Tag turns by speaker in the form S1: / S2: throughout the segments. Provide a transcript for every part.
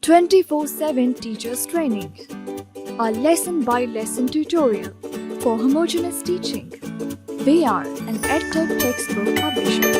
S1: 24/7 Teachers Training, a lesson-by-lesson tutorial for homogeneous teaching. We are an EdTech textbook publishers.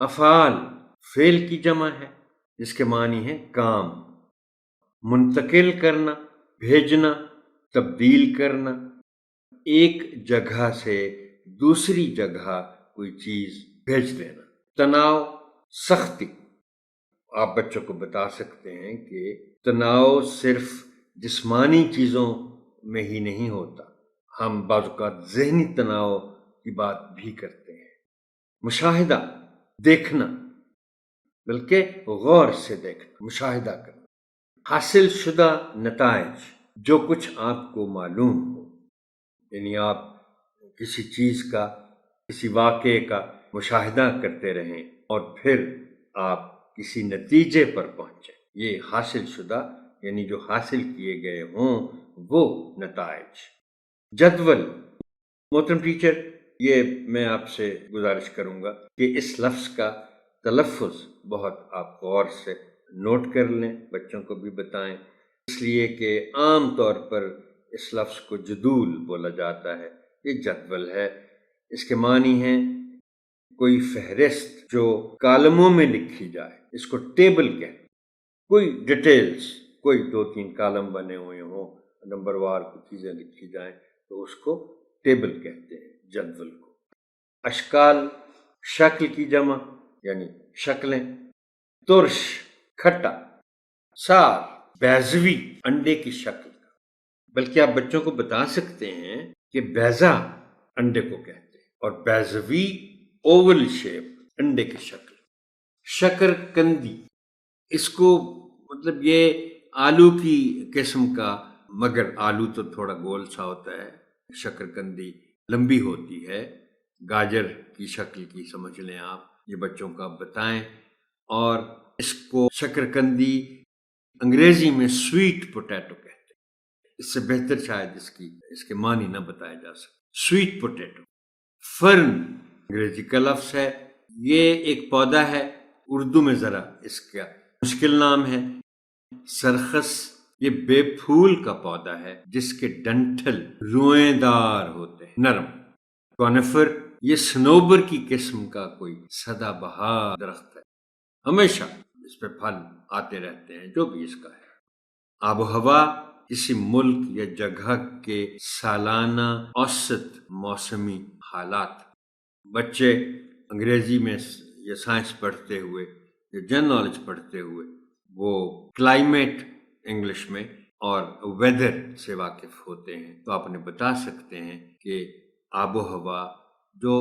S2: افعال فعل کی جمع ہے جس کے معنی ہے کام، منتقل کرنا، بھیجنا، تبدیل کرنا، ایک جگہ سے دوسری جگہ کوئی چیز بھیج دینا۔ تناؤ سختی، آپ بچوں کو بتا سکتے ہیں کہ تناؤ صرف جسمانی چیزوں میں ہی نہیں ہوتا، ہم بعض اوقات ذہنی تناؤ کی بات بھی کرتے ہیں۔ مشاہدہ دیکھنا، بلکہ غور سے دیکھنا، مشاہدہ کرنا۔ حاصل شدہ نتائج، جو کچھ آپ کو معلوم ہو، یعنی آپ کسی چیز کا، کسی واقعے کا مشاہدہ کرتے رہیں اور پھر آپ کسی نتیجے پر پہنچیں، یہ حاصل شدہ یعنی جو حاصل کیے گئے ہوں وہ نتائج۔ جدول، محترم ٹیچر یہ میں آپ سے گزارش کروں گا کہ اس لفظ کا تلفظ بہت آپ غور سے نوٹ کر لیں، بچوں کو بھی بتائیں، اس لیے کہ عام طور پر اس لفظ کو جدول بولا جاتا ہے، یہ جدول ہے۔ اس کے معنی ہیں کوئی فہرست جو کالموں میں لکھی جائے، اس کو ٹیبل کہتے ہیں۔ کوئی ڈیٹیلز، کوئی 2-3 کالم بنے ہوئے ہوں، نمبر وار کو چیزیں لکھی جائیں تو اس کو ٹیبل کہتے ہیں، جدول کو۔ اشکال شکل کی جمع یعنی شکلیں۔ ترش کھٹا، سار بیضوی انڈے کی شکل کا، بلکہ آپ بچوں کو بتا سکتے ہیں کہ بیضا انڈے کو کہتے ہیں اور بیضوی اوول شیپ انڈے کی شکل۔ شکر کندی، اس کو مطلب یہ آلو کی قسم کا، مگر آلو تو تھوڑا گول سا ہوتا ہے، شکر کندی لمبی ہوتی ہے، گاجر کی شکل کی سمجھ لیں آپ، یہ بچوں کو آپ بتائیں۔ اور اس کو شکر کندی انگریزی میں سویٹ پوٹیٹو کہتے ہیں، اس سے بہتر شاید اس کے معنی نہ بتایا جا سکے۔ Sweet potato. فرن انگریزی کا لفظ ہے، یہ ایک پودا ہے، اردو میں ذرا اس کا مشکل نام ہے۔ سرخس، یہ بے پھول کا پودا ہے جس کے ڈنٹھل روئیں دار ہوتے ہیں، نرم۔ کونیفر، یہ سنوبر کی قسم کا کوئی سدا بہار درخت ہے، ہمیشہ اس پہ پھل آتے رہتے ہیں، جو بھی اس کا ہے۔ آب و ہوا، کسی ملک یا جگہ کے سالانہ اوسط موسمی حالات۔ بچے انگریزی میں یا سائنس پڑھتے ہوئے یا جنرل نالج پڑھتے ہوئے وہ کلائمیٹ انگلش میں اور ویدر سے واقف ہوتے ہیں، تو آپ انہیں بتا سکتے ہیں کہ آب و ہوا جو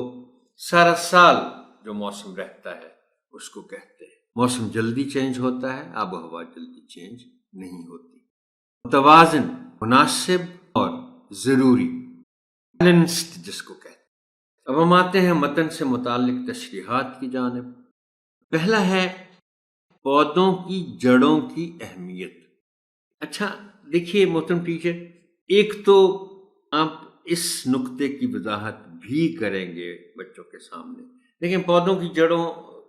S2: سارا سال جو موسم رہتا ہے اس کو کہتے ہیں۔ موسم جلدی چینج ہوتا ہے، آب و ہوا جلدی چینج نہیں ہوتی۔ متوازن، مناسب اور ضروری، بیلنسڈ جس کو کہتے ہیں۔ اب ہم آتے ہیں متن سے متعلق تشریحات کی جانب۔ پہلا ہے پودوں کی جڑوں کی اہمیت۔ اچھا دیکھیے محترم ٹیچر، ایک تو آپ اس نقطے کی وضاحت بھی کریں گے بچوں کے سامنے، لیکن پودوں کی جڑوں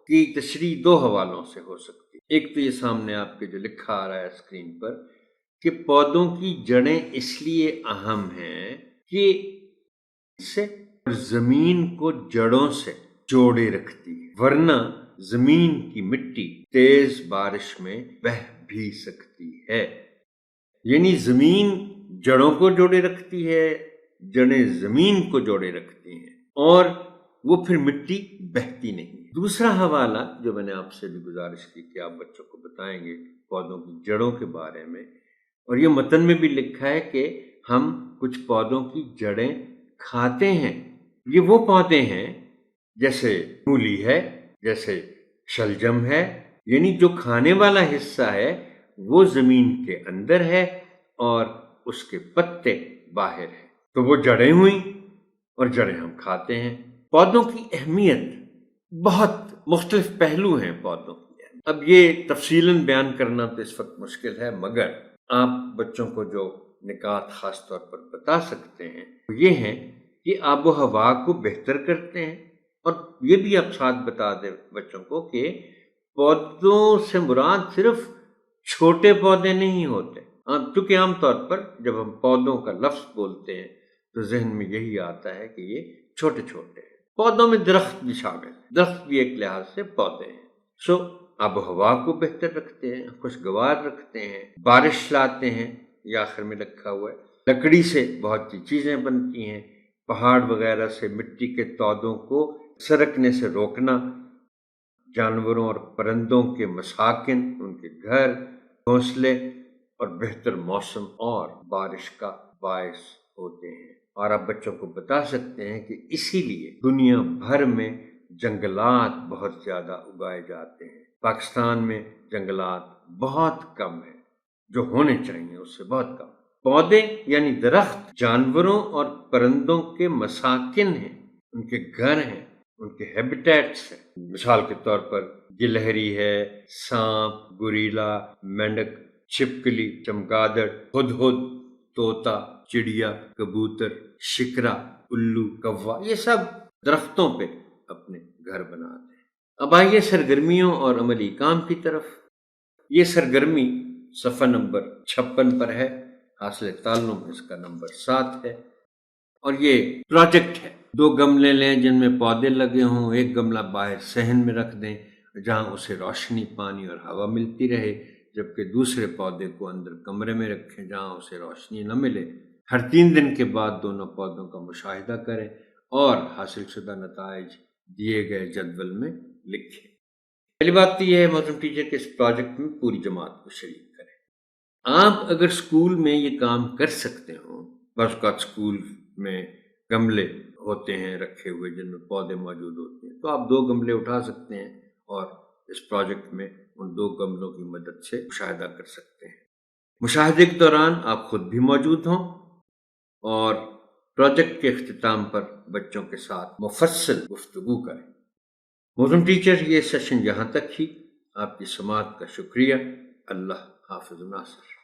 S2: کی تشریح 2 حوالوں سے ہو سکتی ہے۔ ایک تو یہ سامنے آپ کے جو لکھا آ رہا ہے اسکرین پر کہ پودوں کی جڑیں اس لیے اہم ہیں کہ سے زمین کو جڑوں سے جوڑے رکھتی ہے، ورنہ زمین کی مٹی تیز بارش میں بہہ بھی سکتی ہے۔ یعنی زمین جڑوں کو جوڑے رکھتی ہے، جڑیں زمین کو جوڑے رکھتی ہیں اور وہ پھر مٹی بہتی نہیں۔ دوسرا حوالہ جو میں نے آپ سے بھی گزارش کی کہ آپ بچوں کو بتائیں گے پودوں کی جڑوں کے بارے میں، اور یہ متن میں بھی لکھا ہے کہ ہم کچھ پودوں کی جڑیں کھاتے ہیں۔ یہ وہ پودے ہیں جیسے مولی ہے، جیسے شلجم ہے، یعنی جو کھانے والا حصہ ہے وہ زمین کے اندر ہے اور اس کے پتے باہر ہیں، تو وہ جڑیں ہوئیں اور جڑیں ہم کھاتے ہیں۔ پودوں کی اہمیت، بہت مختلف پہلو ہیں پودوں کی۔ اب یہ تفصیلاً بیان کرنا تو اس وقت مشکل ہے، مگر آپ بچوں کو جو نکات خاص طور پر بتا سکتے ہیں وہ یہ ہیں کہ آب و ہوا کو بہتر کرتے ہیں، اور یہ بھی آپ ساتھ بتا دیں بچوں کو کہ پودوں سے مراد صرف چھوٹے پودے نہیں ہوتے، کیونکہ عام طور پر جب ہم پودوں کا لفظ بولتے ہیں تو ذہن میں یہی آتا ہے کہ یہ چھوٹے چھوٹے ہیں، پودوں میں درخت بھی شامل، درخت بھی ایک لحاظ سے پودے ہیں۔ آب و ہوا کو بہتر رکھتے ہیں، خوشگوار رکھتے ہیں، بارش لاتے ہیں، یہ آخر میں لکھا ہوا ہے۔ لکڑی سے بہت سی چیزیں بنتی ہیں، پہاڑ وغیرہ سے مٹی کے تودوں کو سرکنے سے روکنا، جانوروں اور پرندوں کے مساکن، ان کے گھر، گھونسلے اور بہتر موسم اور بارش کا باعث ہوتے ہیں۔ اور آپ بچوں کو بتا سکتے ہیں کہ اسی لیے دنیا بھر میں جنگلات بہت زیادہ اگائے جاتے ہیں۔ پاکستان میں جنگلات بہت کم ہیں، جو ہونے چاہیے اس سے بہت کم۔ پودے یعنی درخت جانوروں اور پرندوں کے مساکن ہیں، ان کے گھر ہیں، ان کے ہیبیٹیٹس ہیں۔ مثال کے طور پر گلہری ہے، سانپ، گوریلا، مینڈک، چھپکلی، چمگادڑ، ہدہد، طوطا، چڑیا، کبوتر، شکرا، الو، کوا، یہ سب درختوں پہ اپنے گھر بناتے ہیں۔ اب آئیے سرگرمیوں اور عملی کام کی طرف۔ یہ سرگرمی صفحہ نمبر 56 پر ہے، حاصل تعلم اس کا نمبر 7 ہے، اور یہ پروجیکٹ ہے۔ 2 گملے لیں جن میں پودے لگے ہوں، ایک گملہ باہر صحن میں رکھ دیں جہاں اسے روشنی، پانی اور ہوا ملتی رہے، جبکہ دوسرے پودے کو اندر کمرے میں رکھیں جہاں اسے روشنی نہ ملے۔ ہر 3 دن کے بعد دونوں پودوں کا مشاہدہ کریں اور حاصل شدہ نتائج دیے گئے جدول میں لکھیں۔ پہلی بات تو یہ ہے محترم ٹیچر کہ اس پروجیکٹ میں پوری جماعت کو شریک کریں۔ آپ اگر اسکول میں یہ کام کر سکتے ہوں، بعض اوقات اسکول میں گملے ہوتے ہیں رکھے ہوئے جن میں پودے موجود ہوتے ہیں، تو آپ 2 گملے اٹھا سکتے ہیں اور اس پروجیکٹ میں ان 2 گملوں کی مدد سے مشاہدہ کر سکتے ہیں۔ مشاہدے کے دوران آپ خود بھی موجود ہوں اور پروجیکٹ کے اختتام پر بچوں کے ساتھ مفصل گفتگو کریں۔ محترم ٹیچر، یہ سیشن یہاں تک ہی۔ آپ کی سماعت کا شکریہ۔ اللہ حافظ ناصر۔